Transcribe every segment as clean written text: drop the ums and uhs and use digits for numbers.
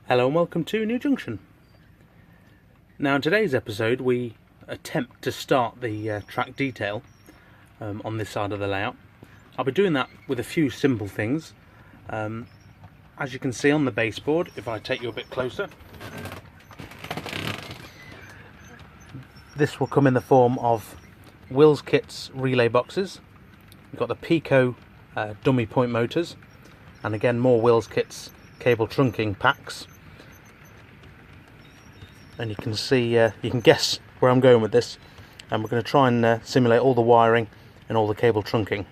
Hello and welcome to New Junction. Now in today's episode we attempt to start the track detail on this side of the layout. I'll be doing that with a few simple things. As you can see on the baseboard, if I take you a bit closer, this will come in the form of Wills Kits relay boxes. We've got the Peco dummy point motors, and again more Wills Kits cable trunking packs. And you can see, you can guess where I'm going with this, and we're going to try and simulate all the wiring and all the cable trunking.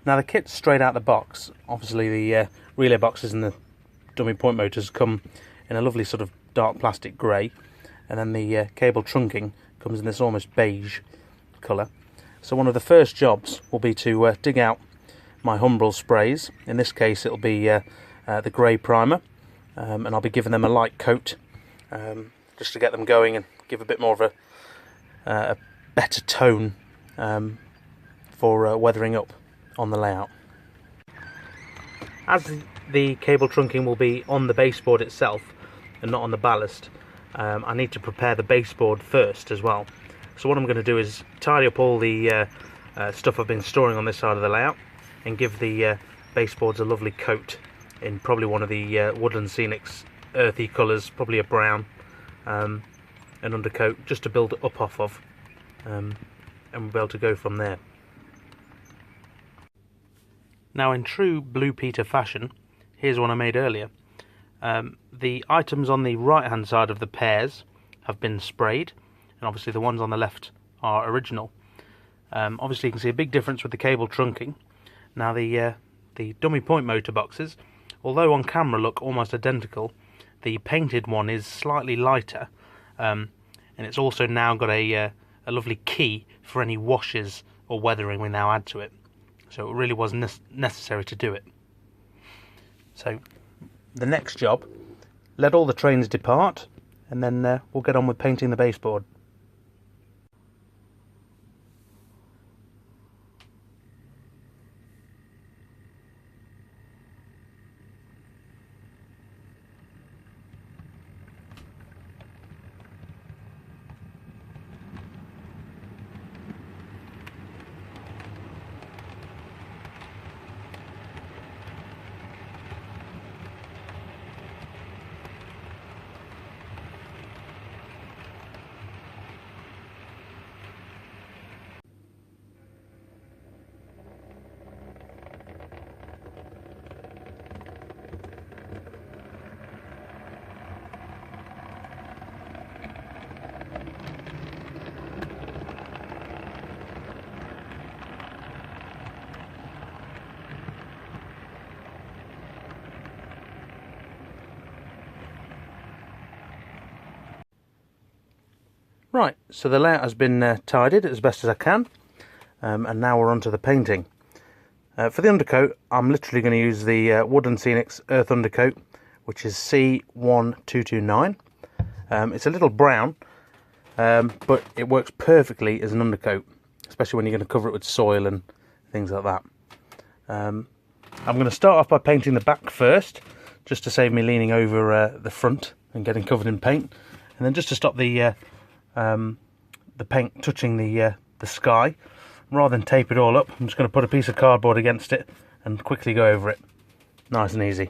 Now the kit's straight out the box. Obviously the relay boxes and the dummy point motors come in a lovely sort of dark plastic grey, and then the cable trunking comes in this almost beige colour. So one of the first jobs will be to dig out my Humbrol sprays. In this case it'll be the grey primer. And I'll be giving them a light coat just to get them going and give a bit more of a better tone for weathering up on the layout. As the cable trunking will be on the baseboard itself and not on the ballast, I need to prepare the baseboard first as well. So what I'm going to do is tidy up all the stuff I've been storing on this side of the layout and give the baseboards a lovely coat in probably one of the Woodland Scenics earthy colours, probably a brown, an undercoat, just to build up off of, and we'll be able to go from there. Now in true Blue Peter fashion, here's one I made earlier. The items on the right hand side of the pairs have been sprayed, and obviously the ones on the left are original. Obviously you can see a big difference with the cable trunking. Now the dummy point motor boxes, although on camera look almost identical, the painted one is slightly lighter, and it's also now got a lovely key for any washes or weathering we now add to it. So it really was necessary to do it. So the next job, let all the trains depart, and then we'll get on with painting the baseboard. Right, so the layout has been tidied as best as I can, and now we're on to the painting. For the undercoat, I'm literally going to use the Woodland Scenics Earth Undercoat, which is C1229. It's a little brown, but it works perfectly as an undercoat, especially when you're going to cover it with soil and things like that. I'm going to start off by painting the back first, just to save me leaning over the front and getting covered in paint, and then just to stop the paint touching the sky, rather than tape it all up, I'm just going to put a piece of cardboard against it and quickly go over it. Nice and easy.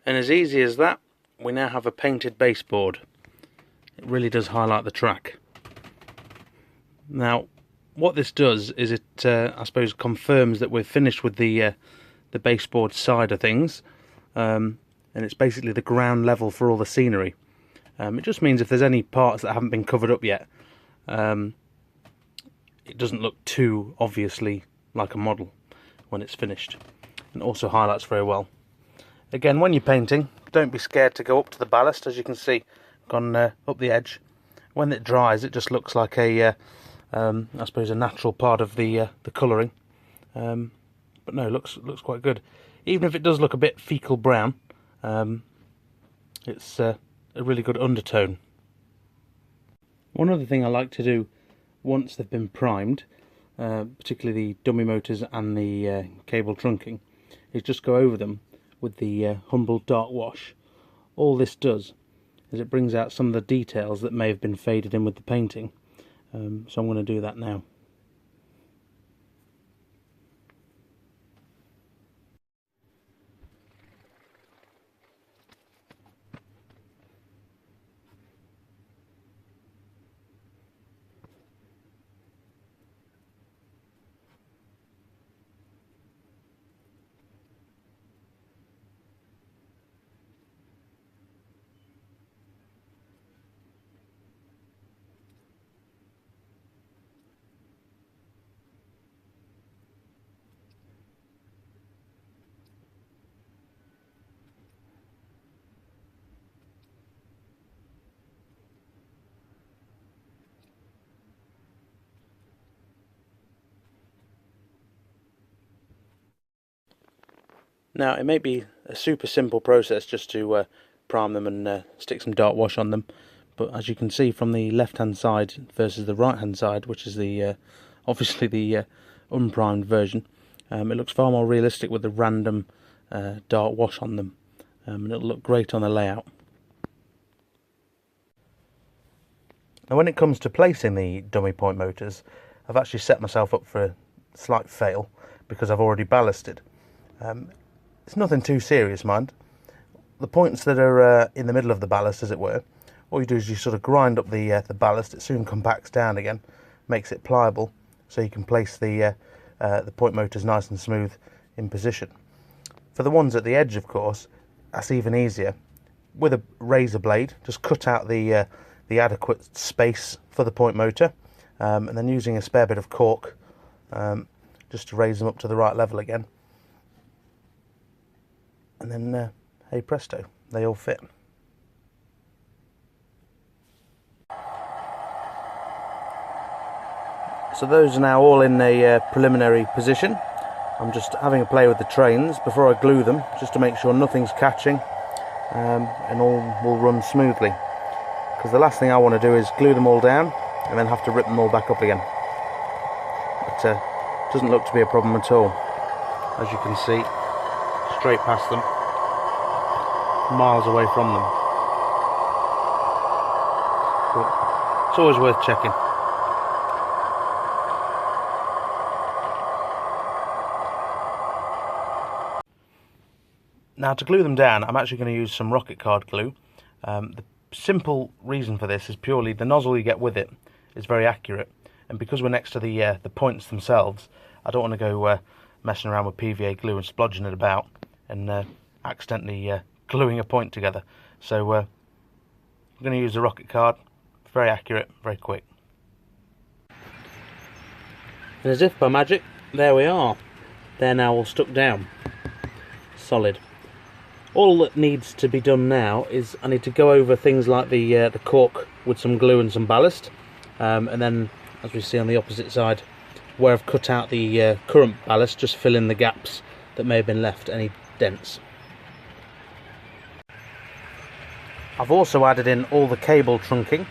And as easy as that, we now have a painted baseboard. It really does highlight the track. Now, what this does is it, I suppose, confirms that we're finished with the baseboard side of things, and it's basically the ground level for all the scenery. It just means if there's any parts that haven't been covered up yet, it doesn't look too obviously like a model when it's finished, and also highlights very well. Again, when you're painting, don't be scared to go up to the ballast. As you can see, gone up the edge. When it dries, it just looks like a, I suppose, a natural part of the colouring. But no, looks quite good. Even if it does look a bit fecal brown, it's a really good undertone. One other thing I like to do once they've been primed, particularly the dummy motors and the cable trunking, is just go over them with the Humble Dark Wash. All this does is it brings out some of the details that may have been faded in with the painting, so I'm going to do that now. Now, it may be a super simple process just to prime them and stick some dark wash on them, but as you can see from the left hand side versus the right hand side, which is the obviously the unprimed version, it looks far more realistic with the random dark wash on them, and it'll look great on the layout. Now, when it comes to placing the dummy point motors, I've actually set myself up for a slight fail because I've already ballasted. It's nothing too serious, mind. The points that are in the middle of the ballast, as it were, all you do is you sort of grind up the ballast. It soon compacts down again, makes it pliable, so you can place the point motors nice and smooth in position. For the ones at the edge, of course, that's even easier. With a razor blade, just cut out the adequate space for the point motor, and then using a spare bit of cork, just to raise them up to the right level again. And then, hey presto, they all fit. So those are now all in a preliminary position. I'm just having a play with the trains before I glue them, just to make sure nothing's catching, and all will run smoothly. Because the last thing I want to do is glue them all down and then have to rip them all back up again. But it doesn't look to be a problem at all. As you can see, straight past them, miles away from them. But it's always worth checking. Now, to glue them down, I'm actually going to use some rocket card glue. The simple reason for this is purely the nozzle you get with it is very accurate, and because we're next to the points themselves, I don't want to go messing around with PVA glue and splodging it about and accidentally gluing a point together. So we're going to use the rocket card. Very accurate, very quick. And as if by magic, there we are. They're now all stuck down, solid. All that needs to be done now is I need to go over things like the cork with some glue and some ballast, and then, as we see on the opposite side, where I've cut out the current ballast, just fill in the gaps that may have been left, any dents. I've also added in all the cable trunking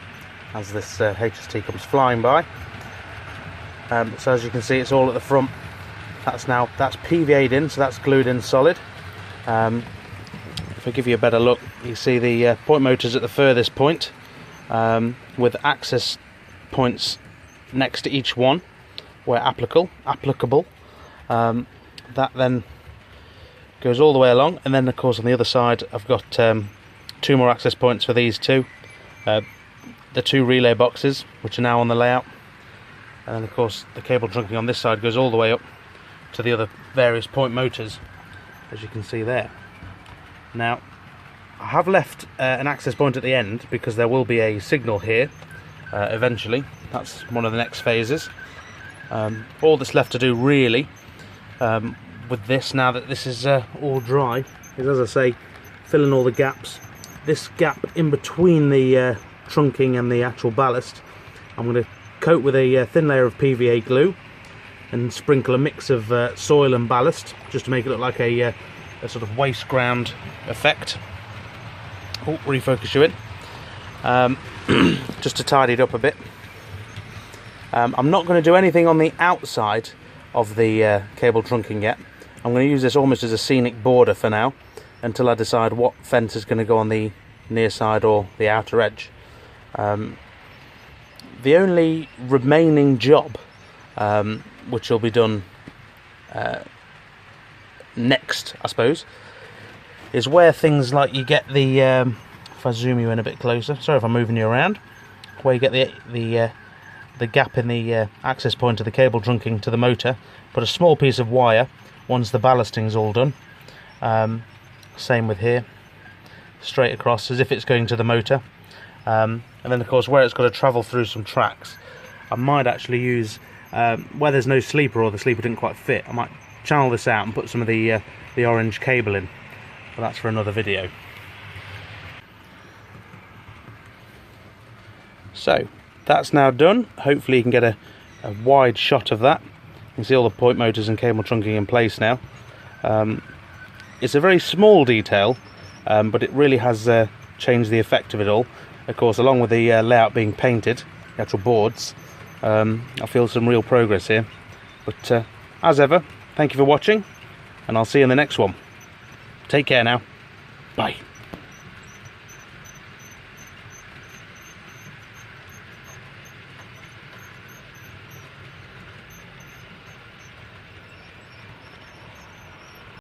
as this HST comes flying by. So as you can see, it's all at the front. That's PVA'd in, so that's glued in solid. If I give you a better look, you see the point motors at the furthest point, with access points next to each one where applicable. That then goes all the way along, and then of course on the other side I've got 2 more access points for these two. The 2 relay boxes, which are now on the layout, and then of course the cable trunking on this side goes all the way up to the other various point motors, as you can see there. Now I have left an access point at the end because there will be a signal here eventually. That's one of the next phases. All that's left to do really with this, now that this is all dry, is, as I say, fill in all the gaps. This gap in between the trunking and the actual ballast, I'm going to coat with a thin layer of PVA glue and sprinkle a mix of soil and ballast, just to make it look like a sort of waste ground effect. Oh, refocus you in. Just to tidy it up a bit. I'm not going to do anything on the outside of the cable trunking yet. I'm going to use this almost as a scenic border for now, until I decide what fence is going to go on the near side or the outer edge. The only remaining job, which will be done next, I suppose, is where things like you get the, if I zoom you in a bit closer, sorry if I'm moving you around, where you get the gap in the access point of the cable trunking to the motor, put a small piece of wire once the ballasting's all done. Same with here, straight across as if it's going to the motor. And then of course where it's got to travel through some tracks, I might actually use, where there's no sleeper or the sleeper didn't quite fit, I might channel this out and put some of the orange cable in, but that's for another video. So that's now done. Hopefully you can get a wide shot of that. You can see all the point motors and cable trunking in place now. It's a very small detail, but it really has changed the effect of it all. Of course, along with the layout being painted, the actual boards, I feel some real progress here. But as ever, thank you for watching, and I'll see you in the next one. Take care now. Bye.